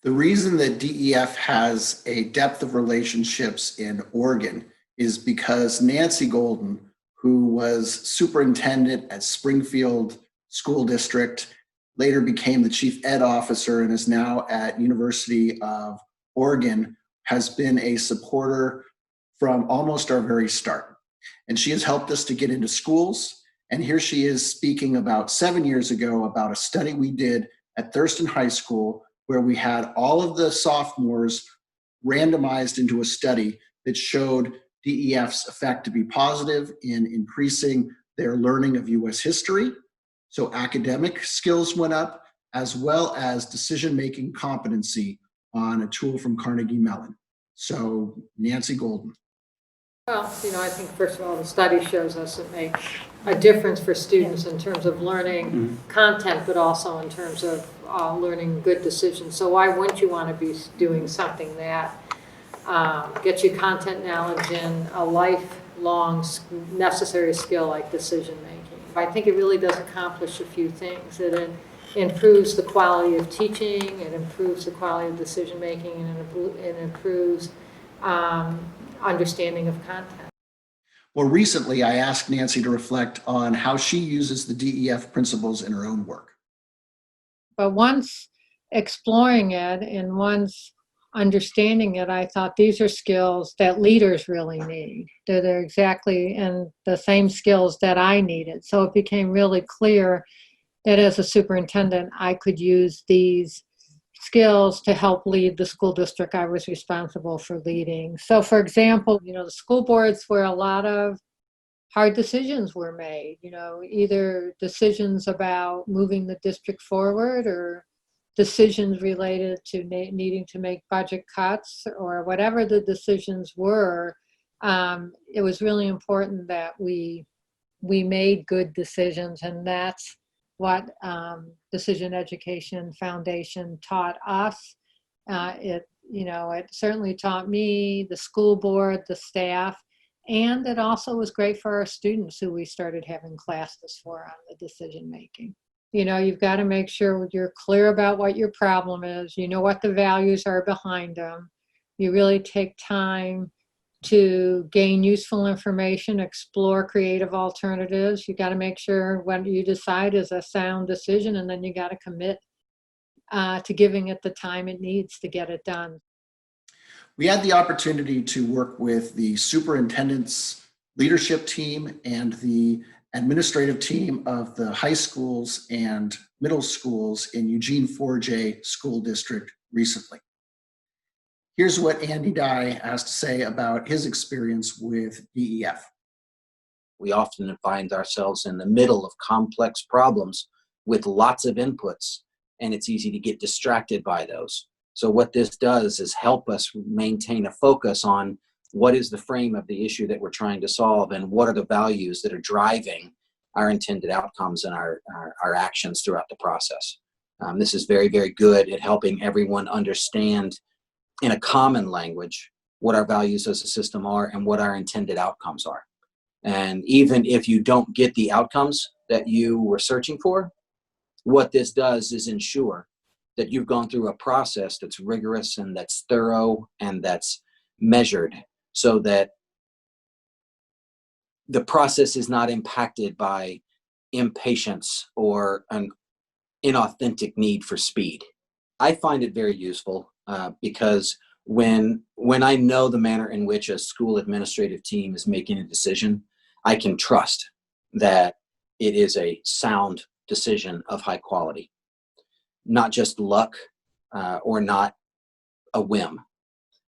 The reason that DEF has a depth of relationships in Oregon is because Nancy Golden, who was superintendent at Springfield School District, later became the chief ed officer and is now at University of Oregon, has been a supporter from almost our very start. And she has helped us to get into schools. And here she is speaking about 7 years ago about a study we did at Thurston High School where we had all of the sophomores randomized into a study that showed DEF's effect to be positive in increasing their learning of US history. So academic skills went up, as well as decision-making competency on a tool from Carnegie Mellon. So Nancy Golden. Well, I think first of all, the study shows us it makes a difference for students in terms of learning content, but also in terms of learning good decisions. So why wouldn't you want to be doing something that gets you content knowledge and a lifelong necessary skill like decision making? I think it really does accomplish a few things. It improves the quality of teaching, it improves the quality of decision making, and it improves understanding of content. Well, recently I asked Nancy to reflect on how she uses the DEF principles in her own work. But once exploring it and once understanding it, I thought these are skills that leaders really need. They're exactly and the same skills that I needed. So it became really clear that as a superintendent, I could use these skills to help lead the school district I was responsible for leading. So for example, the school boards where a lot of hard decisions were made, either decisions about moving the district forward or decisions related to needing to make budget cuts or whatever the decisions were. It was really important that we made good decisions, and that's what Decision Education Foundation taught us. It certainly taught me, the school board, the staff, and it also was great for our students who we started having classes for on the decision making. You've got to make sure you're clear about what your problem is. You know what the values are behind them. You really take time to gain useful information, explore creative alternatives. You got to make sure what you decide is a sound decision, and then you got to commit to giving it the time it needs to get it done. We had the opportunity to work with the superintendent's leadership team and the administrative team of the high schools and middle schools in Eugene 4J School District recently. Here's what Andy Dye has to say about his experience with DEF. We often find ourselves in the middle of complex problems with lots of inputs, and it's easy to get distracted by those. So what this does is help us maintain a focus on what is the frame of the issue that we're trying to solve and what are the values that are driving our intended outcomes and our actions throughout the process. This is very, very good at helping everyone understand in a common language what our values as a system are and what our intended outcomes are. And even if you don't get the outcomes that you were searching for, what this does is ensure that you've gone through a process that's rigorous and that's thorough and that's measured, so that the process is not impacted by impatience or an inauthentic need for speed. I find it very useful because when I know the manner in which a school administrative team is making a decision, I can trust that it is a sound decision of high quality, not just luck or not a whim.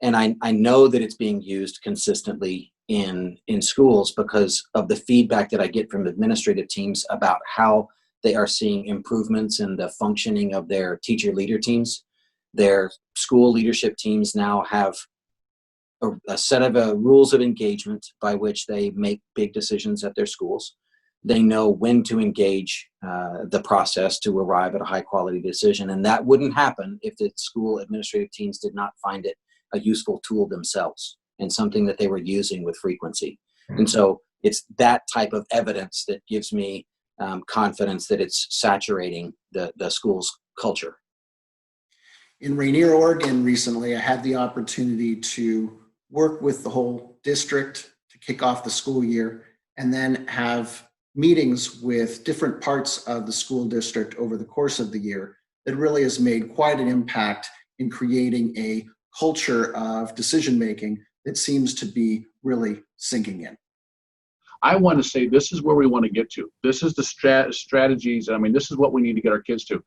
And I know that it's being used consistently in schools because of the feedback that I get from administrative teams about how they are seeing improvements in the functioning of their teacher leader teams. Their school leadership teams now have a set of rules of engagement by which they make big decisions at their schools. They know when to engage the process to arrive at a high quality decision. And that wouldn't happen if the school administrative teams did not find it a useful tool themselves and something that they were using with frequency. And so it's that type of evidence that gives me confidence that it's saturating the school's culture. In Rainier, Oregon recently, I had the opportunity to work with the whole district to kick off the school year and then have meetings with different parts of the school district over the course of the year that really has made quite an impact in creating a culture of decision-making that seems to be really sinking in. I want to say this is where we want to get to. This is the strategies. I mean, this is what we need to get our kids to.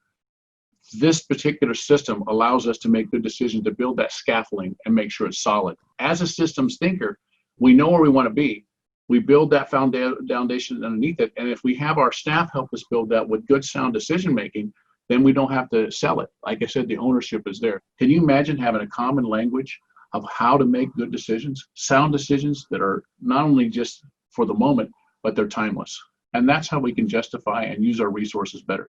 This particular system allows us to make good decisions to build that scaffolding and make sure it's solid. As a systems thinker, we know where we want to be. We build that foundation underneath it. And if we have our staff help us build that with good, sound decision making, then we don't have to sell it. Like I said, the ownership is there. Can you imagine having a common language of how to make good decisions, sound decisions that are not only just for the moment, but they're timeless? And that's how we can justify and use our resources better.